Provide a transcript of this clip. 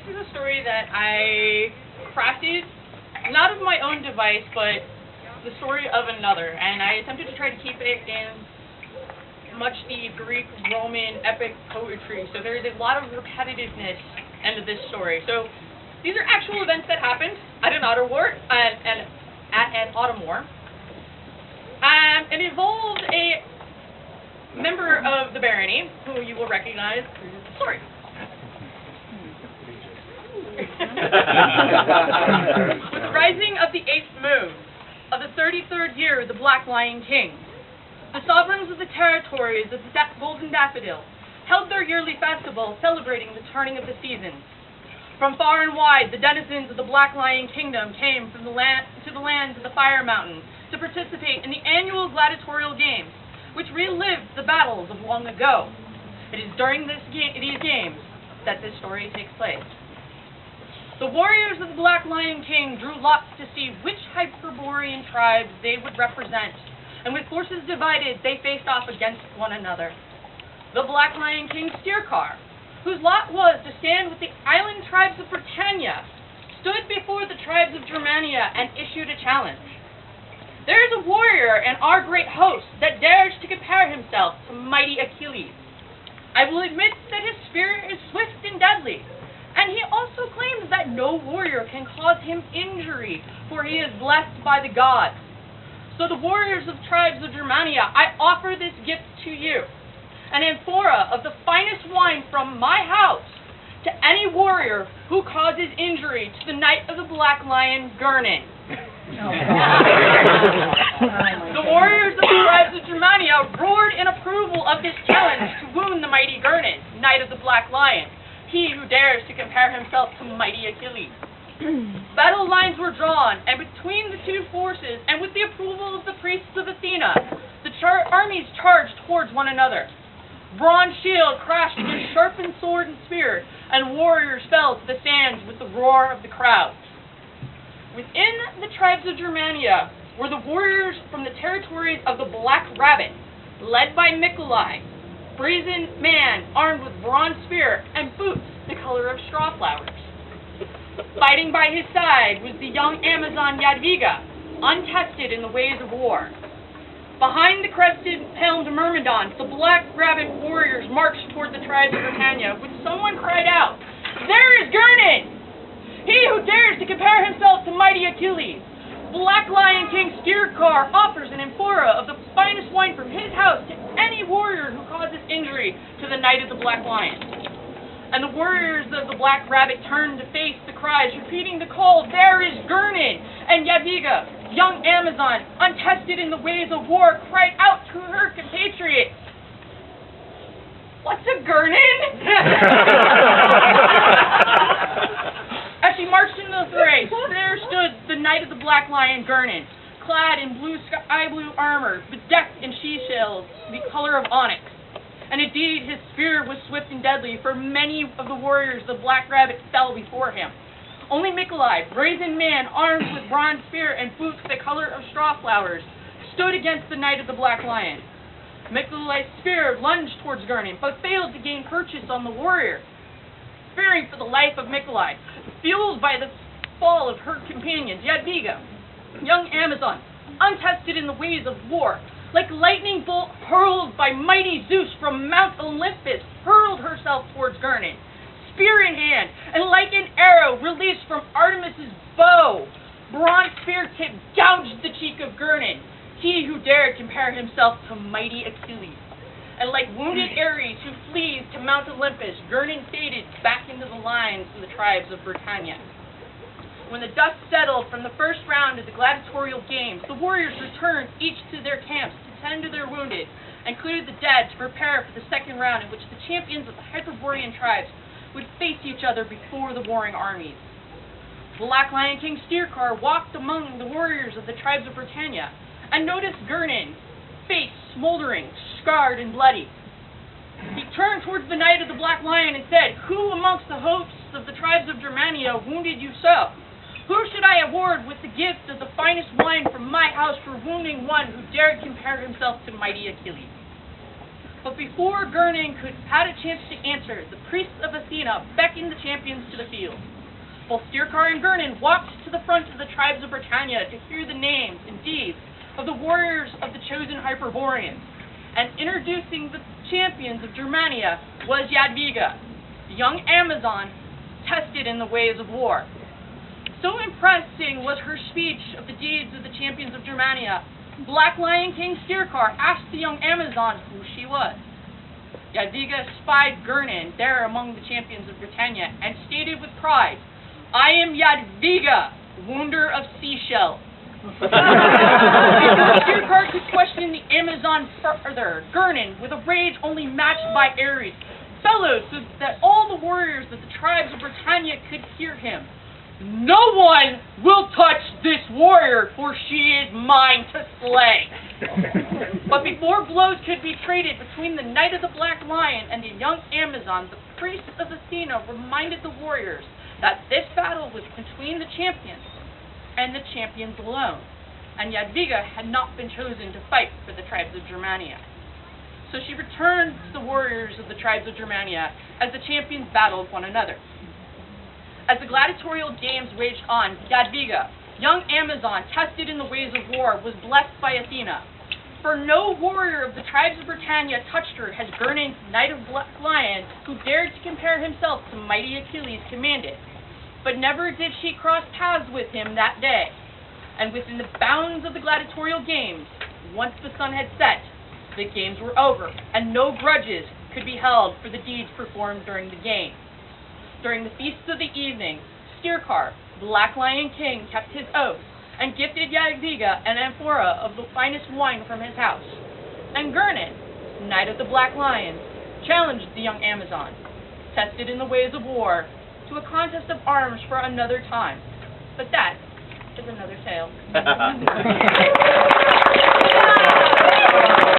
is a story that I crafted, not of my own device, but the story of another, and I attempted to try to keep it in much the Greek, Roman, epic poetry, so there is a lot of repetitiveness into this story. So these are actual events that happened at an autumn war, and at an autumn war. It involved a member of the barony, who you will recognize through the story. With the rising of the 8th moon of the 33rd year of the Black Lion King, the sovereigns of the territories of the Golden Daffodil held their yearly festival celebrating the turning of the seasons. From far and wide, the denizens of the Black Lion Kingdom came from the lands of the Fire Mountain to participate in the annual gladiatorial games, which relived the battles of long ago. It is during these games that this story takes place. The warriors of the Black Lion King drew lots to see which Hyperborean tribes they would represent, and with forces divided, they faced off against one another. The Black Lion King Steercar, whose lot was to stand with the island tribes of Britannia, stood before the tribes of Germania and issued a challenge. There is a warrior in our great host that dares to compare himself to mighty Achilles. I will admit that his spirit is swift and deadly, and he also claims that no warrior can cause him injury, for he is blessed by the gods. So the warriors of tribes of Germania, I offer this gift to you, an amphora of the finest wine from my house, to any warrior who causes injury to the Knight of the Black Lion, Gurnin. The warriors of the tribes of Germania roared in approval of this challenge to wound the mighty Gurnin, Knight of the Black Lion, he who dares to compare himself to mighty Achilles. Battle lines were drawn, and between the two forces, and with the approval of the priests of Athena, the armies charged towards one another. Bronze shield crashed against sharpened sword and spear, and warriors fell to the sands with the roar of the crowds. Within the tribes of Germania were the warriors from the territories of the Black Rabbit, led by Mikolai, brazen man armed with bronze spear and boots the color of straw flowers. Fighting by his side was the young Amazon Jadwiga, untested in the ways of war. Behind the crested helmed myrmidons, the Black Rabbit warriors marched toward the tribes of Britannia, when someone cried out, "There is Gurnin! He who dares to compare himself to mighty Achilles! Black Lion King Steercar offers an amphora of the finest wine from his house to any warrior who causes injury to the Knight of the Black Lion." And the warriors of the Black Rabbit turned to face the cries, repeating the call, "There is Gurnin!" And Jadwiga, young Amazon, untested in the ways of war, cried out to her compatriots, "What's a Gurnin?" As she marched into the fray, there stood the Knight of the Black Lion, Gurnin, clad in sky blue armor, bedecked in she-shells, the color of onyx. And indeed, his spear was swift and deadly, for many of the warriors of the Black Rabbit fell before him. Only Mikolai, brazen man armed with bronze spear and boots the color of straw flowers, stood against the Knight of the Black Lion. Mikolai's spear lunged towards Gurnin, but failed to gain purchase on the warrior. Fearing for the life of Mikolai, fueled by the fall of her companions, Jadwiga, young Amazon, untested in the ways of war, like lightning bolt hurled by mighty Zeus from Mount Olympus, hurled herself towards Gurnin, spear in hand, and like an arrow released from Artemis's bow, bronze spear tip gouged the cheek of Gurnin, he who dared compare himself to mighty Achilles. And like wounded Ares who flees to Mount Olympus, Gurnin faded back into the lines of the tribes of Britannia. When the dust settled from the first round of the gladiatorial games, the warriors returned each to their camps to tend to their wounded, and cleared the dead to prepare for the second round, in which the champions of the Hyperborean tribes would face each other before the warring armies. Black Lion King Steercar walked among the warriors of the tribes of Britannia, and noticed Gurnin, face smoldering, scarred and bloody. He turned towards the Knight of the Black Lion and said, "Who amongst the hosts of the tribes of Germania wounded you so? Who should I award with the gift of the finest wine from my house for wounding one who dared compare himself to mighty Achilles?" But before Gurnin had a chance to answer, the priests of Athena beckoned the champions to the field. Both Stirkar and Gurnin walked to the front of the tribes of Britannia to hear the names and deeds of the warriors of the chosen Hyperboreans. And introducing the champions of Germania was Jadwiga, the young Amazon tested in the ways of war. So impressing was her speech of the deeds of the champions of Germania, Black Lion King Stirkar asked the young Amazon who she was. Jadwiga spied Gurnin there among the champions of Britannia and stated with pride, "I am Jadwiga, wonder of seashells." Before Stirkar could question the Amazon further, Gurnin, with a rage only matched by Ares, bellowed so that all the warriors of the tribes of Britannia could hear him. "No one will touch this warrior, for she is mine to slay." But before blows could be traded between the Knight of the Black Lion and the young Amazon, the priests of Athena reminded the warriors that this battle was between the champions and the champions alone, and Jadwiga had not been chosen to fight for the tribes of Germania. So she returned to the warriors of the tribes of Germania as the champions battled one another. As the gladiatorial games waged on, Jadwiga, young Amazon tested in the ways of war, was blessed by Athena. For no warrior of the tribes of Britannia touched her as Gurnin's Knight of Black Lion, who dared to compare himself to mighty Achilles, commanded. But never did she cross paths with him that day. And within the bounds of the gladiatorial games, once the sun had set, the games were over, and no grudges could be held for the deeds performed during the game. During the feasts of the evening, Stirkar, Black Lion King, kept his oath and gifted Jadwiga an amphora of the finest wine from his house. And Gurnin, Knight of the Black Lion, challenged the young Amazon, tested in the ways of war, to a contest of arms for another time. But that is another tale.